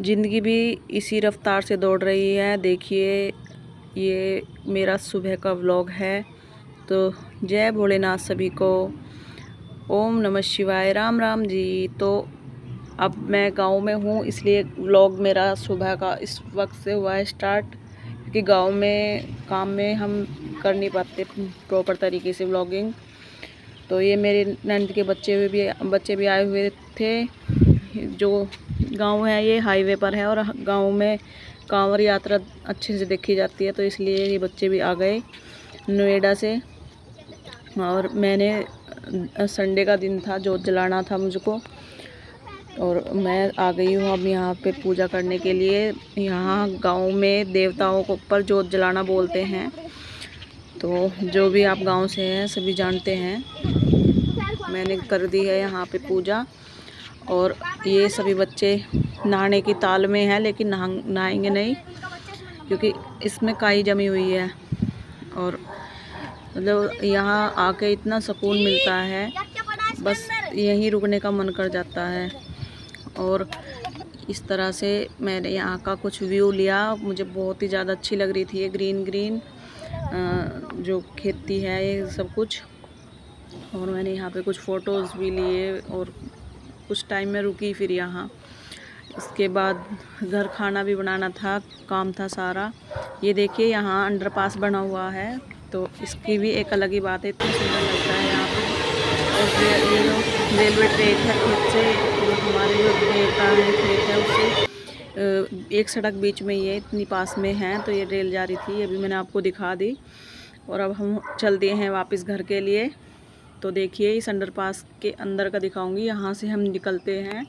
ज़िंदगी भी इसी रफ्तार से दौड़ रही है। देखिए ये मेरा सुबह का व्लॉग है। तो जय भोलेनाथ सभी को। ओम नमः शिवाय। राम राम जी। तो अब मैं गांव में हूँ, इसलिए व्लॉग मेरा सुबह का इस वक्त से हुआ है स्टार्ट, क्योंकि गांव में काम में हम कर नहीं पाते प्रॉपर तरीके से व्लॉगिंग। तो ये मेरे नंद के बच्चे भी आए हुए थे। जो गांव है ये हाईवे पर है और गांव में कांवड़ यात्रा अच्छे से देखी जाती है, तो इसलिए ये बच्चे भी आ गए नोएडा से। और मैंने संडे का दिन था, जोत जलाना था मुझको, और मैं आ गई हूँ अब यहाँ पे पूजा करने के लिए। यहाँ गांव में देवताओं को ऊपर जोत जलाना बोलते हैं, तो जो भी आप गांव से हैं सभी जानते हैं। मैंने कर दी है यहाँ पे पूजा, और ये सभी बच्चे नहाने की ताल में हैं, लेकिन नहाएंगे नहीं क्योंकि इसमें काई जमी हुई है। और मतलब यहाँ आके इतना सुकून मिलता है, बस यहीं रुकने का मन कर जाता है। और इस तरह से मैंने यहाँ का कुछ व्यू लिया, मुझे बहुत ही ज़्यादा अच्छी लग रही थी ये ग्रीन ग्रीन जो खेती है ये सब कुछ। और मैंने यहाँ पे कुछ फ़ोटोज़ भी लिए और कुछ टाइम में रुकी फिर यहाँ। इसके बाद घर खाना भी बनाना था, काम था सारा। ये देखिए यहाँ अंडरपास बना हुआ है, तो इसकी भी एक अलग ही बात है, इतना सुंदर लगता है यहाँ पे। और ये जो रेलवे ट्रैक है खेत से, हमारे जो देवता है खेत है उससे एक सड़क बीच में ये इतनी पास में है, तो ये रेल जा रही थी, अभी मैंने आपको दिखा दी। और अब हम चल दिए हैं वापस घर के लिए। तो देखिए इस अंडरपास के अंदर का दिखाऊंगी, यहाँ से हम निकलते हैं,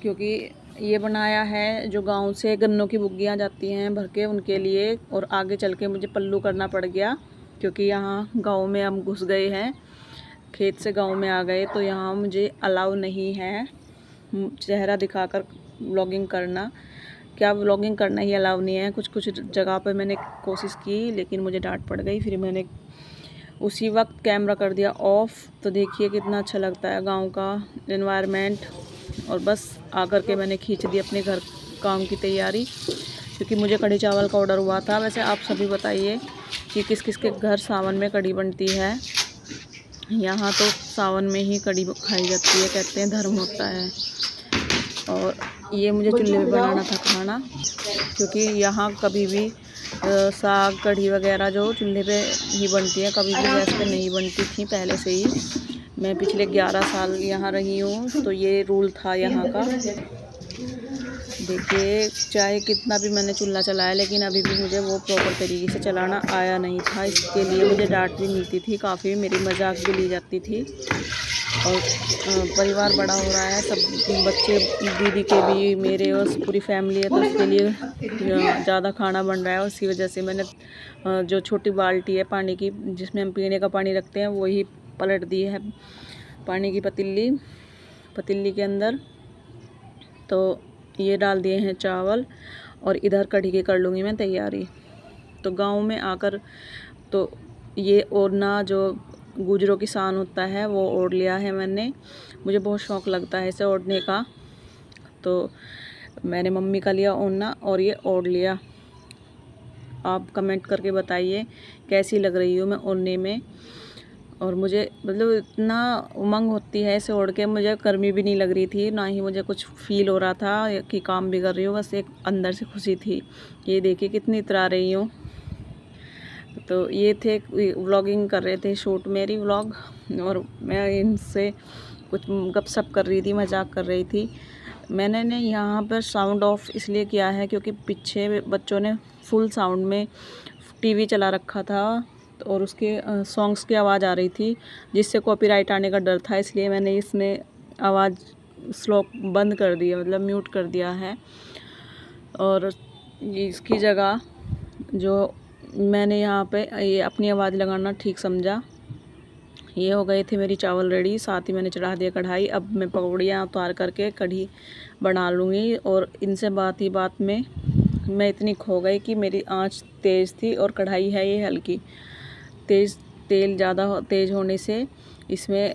क्योंकि ये बनाया है जो गांव से गन्नों की बुग्गियाँ जाती हैं भर के उनके लिए। और आगे चल के मुझे पल्लू करना पड़ गया, क्योंकि यहाँ गांव में हम घुस गए हैं, खेत से गांव में आ गए, तो यहाँ मुझे अलाउ नहीं है चेहरा दिखाकर व्लॉगिंग करना। क्या व्लॉगिंग करना ही अलाउ नहीं है। कुछ कुछ जगह पर मैंने कोशिश की, लेकिन मुझे डांट पड़ गई, फिर मैंने उसी वक्त कैमरा कर दिया ऑफ। तो देखिए कितना अच्छा लगता है गांव का एनवायरनमेंट। और बस आकर के मैंने खींच दी अपने घर काम की तैयारी, क्योंकि मुझे कढ़ी चावल का ऑर्डर हुआ था। वैसे आप सभी बताइए कि किस किस के घर सावन में कढ़ी बनती है। यहाँ तो सावन में ही कढ़ी खाई जाती है, कहते हैं धर्म होता है। और ये मुझे चूल्हे पे बनाना था खाना, क्योंकि यहाँ कभी भी साग कढ़ी वगैरह जो चूल्हे पे ही बनती है, कभी भी गैस पे नहीं बनती थी पहले से ही। मैं पिछले 11 साल यहाँ रही हूँ, तो ये रूल था यहाँ का। देखिए चाहे कितना भी मैंने चूल्हा चलाया, लेकिन अभी भी मुझे वो प्रॉपर तरीके से चलाना आया नहीं था। इसके लिए मुझे डांट भी मिलती थी काफ़ी, मेरी मजाक भी ली जाती थी। और परिवार बड़ा हो रहा है, सब बच्चे दीदी के भी, मेरे और पूरी फैमिली है, तो उसके लिए ज़्यादा खाना बन रहा है। उसकी वजह से मैंने जो छोटी बाल्टी है पानी की, जिसमें हम पीने का पानी रखते हैं, वही पलट दी है पानी की पतीली के अंदर। तो ये डाल दिए हैं चावल, और इधर कढ़ी की कर लूँगी मैं तैयारी। तो गांव में आकर तो ये ओढ़ना जो गुजरों की शान होता है वो ओढ़ लिया है मैंने। मुझे बहुत शौक़ लगता है इसे ओढ़ने का, तो मैंने मम्मी का लिया ओढ़ना और ये ओढ़ लिया। आप कमेंट करके बताइए कैसी लग रही हूँ मैं ओढ़ने में। और मुझे मतलब इतना उमंग होती है इसे ओढ़ के, मुझे गर्मी भी नहीं लग रही थी, ना ही मुझे कुछ फील हो रहा था कि काम भी कर रही हूँ, बस एक अंदर से खुशी थी। ये देखिए कितनी इतरा रही हूँ। तो ये थे व्लॉगिंग कर रहे थे, शूट मेरी व्लॉग, और मैं इनसे कुछ गपशप कर रही थी, मजाक कर रही थी। मैंने यहाँ पर साउंड ऑफ इसलिए किया है क्योंकि पीछे बच्चों ने फुल साउंड में टीवी चला रखा था, और उसके सॉन्ग्स की आवाज़ आ रही थी, जिससे कॉपीराइट आने का डर था, इसलिए मैंने इसमें आवाज़ स्लो बंद कर दी है, मतलब म्यूट कर दिया है। और इसकी जगह जो मैंने यहाँ पे ये अपनी आवाज़ लगाना ठीक समझा। ये हो गए थे मेरी चावल रेडी, साथ ही मैंने चढ़ा दिया कढ़ाई। अब मैं पकौड़ियाँ उतार करके कढ़ी बना लूँगी। और इनसे बात में मैं इतनी खो गई कि मेरी आंच तेज़ थी, और कढ़ाई है ये हल्की। तेल ज़्यादा तेज़ होने से इसमें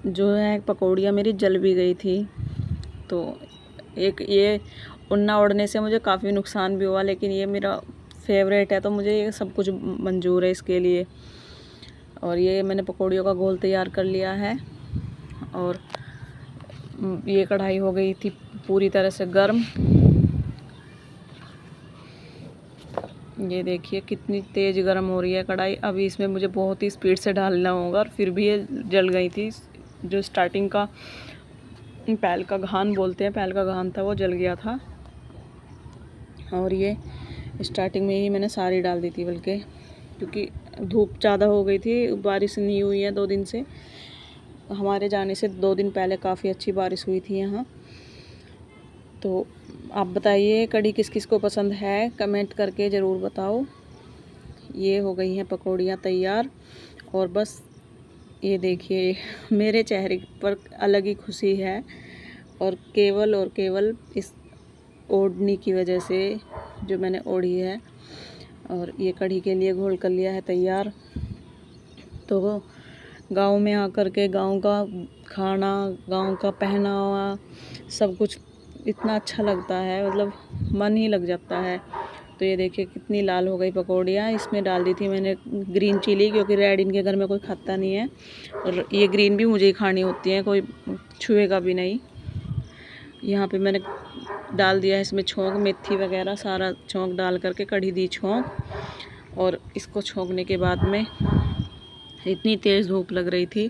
जो है पकौड़ियाँ मेरी जल भी गई थी। तो एक ये उन्ना ओढ़ने से मुझे काफ़ी नुकसान भी हुआ, लेकिन ये मेरा फेवरेट है तो मुझे ये सब कुछ मंजूर है इसके लिए। और ये मैंने पकौड़ियों का घोल तैयार कर लिया है और ये कढ़ाई हो गई थी पूरी तरह से गर्म। ये देखिए कितनी तेज़ गर्म हो रही है कढ़ाई। अभी इसमें मुझे बहुत ही स्पीड से डालना होगा और फिर भी ये जल गई थी। जो स्टार्टिंग का पैल का घान बोलते हैं, पैल का घान था, वो जल गया था। और ये स्टार्टिंग में ही मैंने सारी डाल दी थी, बल्कि क्योंकि धूप ज़्यादा हो गई थी, बारिश नहीं हुई है 2 दिन से। हमारे जाने से 2 दिन पहले काफ़ी अच्छी बारिश हुई थी यहाँ। तो आप बताइए कढ़ी किस किस को पसंद है, कमेंट करके ज़रूर बताओ। ये हो गई हैं पकौड़ियाँ तैयार और बस ये देखिए मेरे चेहरे पर अलग ही खुशी है और केवल इस ओढ़नी की वजह से, जो मैंने ओढ़ी है। और ये कढ़ी के लिए घोल कर लिया है तैयार। तो गांव में आकर के गांव का खाना, गांव का पहनावा, सब कुछ इतना अच्छा लगता है, मतलब मन ही लग जाता है। तो ये देखिए कितनी लाल हो गई पकौड़ियाँ। इसमें डाल दी थी मैंने ग्रीन चिली, क्योंकि रेड इनके घर में कोई खाता नहीं है और ये ग्रीन भी मुझे ही खानी होती है, कोई छुएगा भी नहीं। यहाँ पे मैंने डाल दिया है इसमें छोंक, मेथी वगैरह सारा छोंक डाल करके कढ़ी दी छोंक। और इसको छोंकने के बाद में इतनी तेज़ धूप लग रही थी,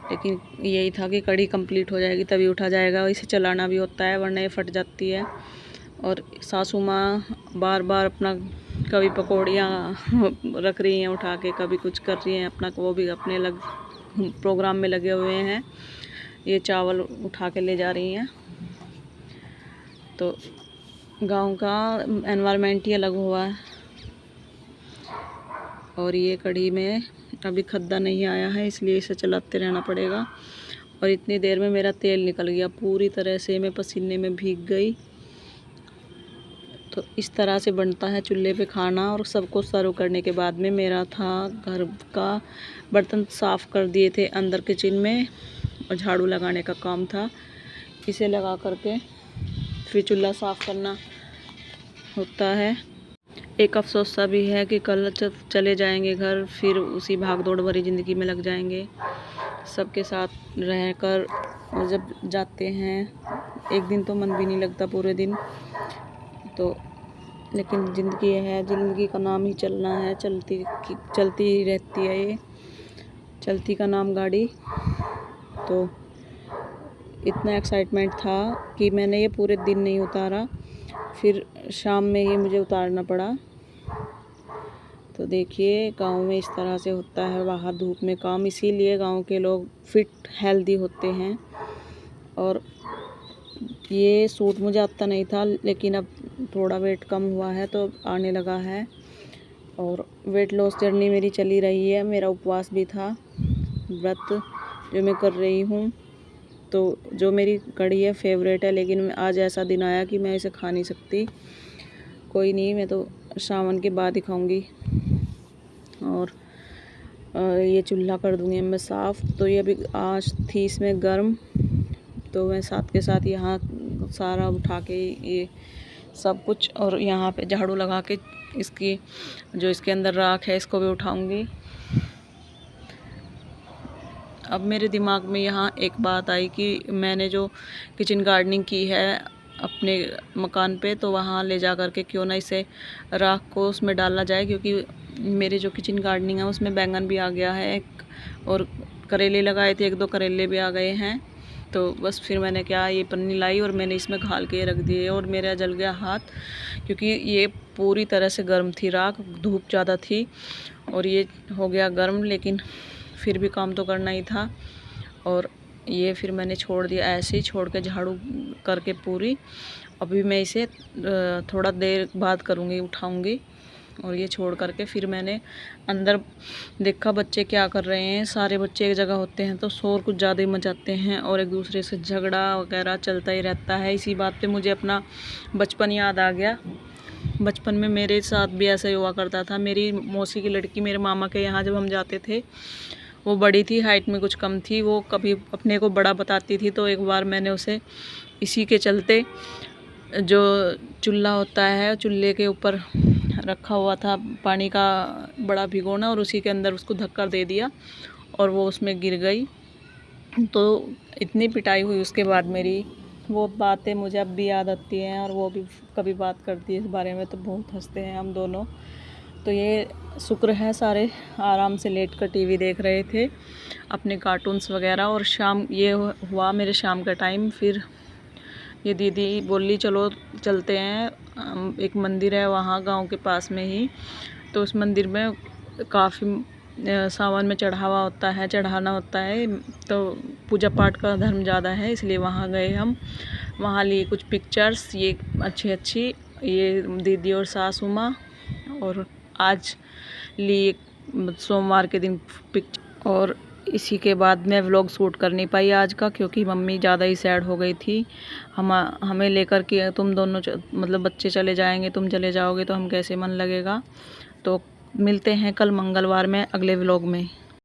लेकिन यही था कि कढ़ी कंप्लीट हो जाएगी तभी उठा जाएगा। इसे चलाना भी होता है वरना ये फट जाती है। और सासू माँ बार बार अपना कभी पकौड़ियाँ रख रही हैं उठा के, कभी कुछ कर रही हैं अपना, वो भी अपने प्रोग्राम में लगे हुए हैं। ये चावल उठा के ले जा रही हैं। तो गांव का एनवायरनमेंट ही अलग हुआ है। और ये कढ़ी में अभी खद्दा नहीं आया है, इसलिए इसे चलाते रहना पड़ेगा। और इतनी देर में मेरा तेल निकल गया पूरी तरह से, मैं पसीने में भीग गई। तो इस तरह से बनता है चूल्हे पे खाना। और सबको सर्व करने के बाद में मेरा था घर का बर्तन साफ़ कर दिए थे अंदर किचन में, और झाड़ू लगाने का काम था। इसे लगा करके फिर चूल्हा साफ़ करना होता है। एक अफसोस सा भी है कि कल जब चले जाएंगे घर, फिर उसी भाग दौड़ भरी ज़िंदगी में लग जाएंगे सबके साथ रहकर। और जब जाते हैं एक दिन तो मन भी नहीं लगता पूरे दिन। तो लेकिन ज़िंदगी है, ज़िंदगी का नाम ही चलना है, चलती ही रहती है ये, चलती का नाम गाड़ी। तो इतना एक्साइटमेंट था कि मैंने ये पूरे दिन नहीं उतारा, फिर शाम में ये मुझे उतारना पड़ा। तो देखिए गांव में इस तरह से होता है बाहर धूप में काम, इसीलिए गांव के लोग फिट हेल्दी होते हैं। और ये सूट मुझे आता नहीं था, लेकिन अब थोड़ा वेट कम हुआ है तो आने लगा है। और वेट लॉस जर्नी मेरी चली रही है। मेरा उपवास भी था, व्रत जो मैं कर रही हूँ। तो जो मेरी कढ़ी है फेवरेट है, लेकिन आज ऐसा दिन आया कि मैं इसे खा नहीं सकती। कोई नहीं, मैं तो सावन के बाद ही खाऊंगी। और ये चूल्हा कर दूंगी मैं साफ़। तो ये अभी आँच थी इसमें गर्म, तो मैं साथ के साथ यहाँ सारा उठा के ये सब कुछ, और यहाँ पे झाड़ू लगा के इसकी जो इसके अंदर राख है इसको भी उठाऊंगी। अब मेरे दिमाग में यहाँ एक बात आई कि मैंने जो किचन गार्डनिंग की है अपने मकान पे, तो वहाँ ले जा कर के क्यों ना इसे राख को उसमें डाला जाए, क्योंकि मेरे जो किचन गार्डनिंग है उसमें बैंगन भी आ गया है और करेले लगाए थे, 1-2 करेले भी आ गए हैं। तो बस फिर मैंने क्या, ये पन्नी लाई और मैंने इसमें घाल के रख दिए। और मेरा जल गया हाथ, क्योंकि ये पूरी तरह से गर्म थी राख, धूप ज़्यादा थी और ये हो गया गर्म। लेकिन फिर भी काम तो करना ही था। और ये फिर मैंने छोड़ दिया, ऐसे ही छोड़ के झाड़ू करके पूरी। अभी मैं इसे थोड़ा देर बाद करूँगी, उठाऊँगी। और ये छोड़ करके फिर मैंने अंदर देखा बच्चे क्या कर रहे हैं। सारे बच्चे एक जगह होते हैं तो शोर कुछ ज़्यादा ही मचाते हैं और एक दूसरे से झगड़ा वगैरह चलता ही रहता है। इसी बात पे मुझे अपना बचपन याद आ गया। बचपन में मेरे साथ भी ऐसा ही हुआ करता था। मेरी मौसी की लड़की मेरे मामा के यहाँ जब हम जाते थे, वो बड़ी थी, हाइट में कुछ कम थी। वो कभी अपने को बड़ा बताती थी, तो एक बार मैंने उसे इसी के चलते जो चूल्हा होता है, चूल्हे के ऊपर रखा हुआ था पानी का बड़ा भिगोना, और उसी के अंदर उसको धक्का दे दिया और वो उसमें गिर गई। तो इतनी पिटाई हुई उसके बाद मेरी, वो बातें मुझे अब भी याद आती हैं, और वो भी कभी बात करती है इस बारे में तो बहुत हंसते हैं हम दोनों। तो ये शुक्र है सारे आराम से लेट कर टीवी देख रहे थे अपने कार्टून्स वगैरह। और शाम ये हुआ मेरे शाम का टाइम, फिर ये दीदी बोली चलो चलते हैं, एक मंदिर है वहाँ गांव के पास में ही, तो उस मंदिर में काफ़ी सावन में चढ़ावा होता है, चढ़ाना होता है, तो पूजा पाठ का धर्म ज़्यादा है, इसलिए वहाँ गए हम। वहाँ लिए कुछ पिक्चर्स ये अच्छी अच्छी, ये दीदी और सासू माँ, और आज ली सोमवार के दिन पिक्चर। और इसी के बाद मैं व्लॉग शूट कर नहीं पाई आज का, क्योंकि मम्मी ज़्यादा ही सैड हो गई थी हमें लेकर कि तुम दोनों मतलब बच्चे चले जाएंगे, तुम चले जाओगे तो हम कैसे मन लगेगा। तो मिलते हैं कल मंगलवार में अगले व्लॉग में।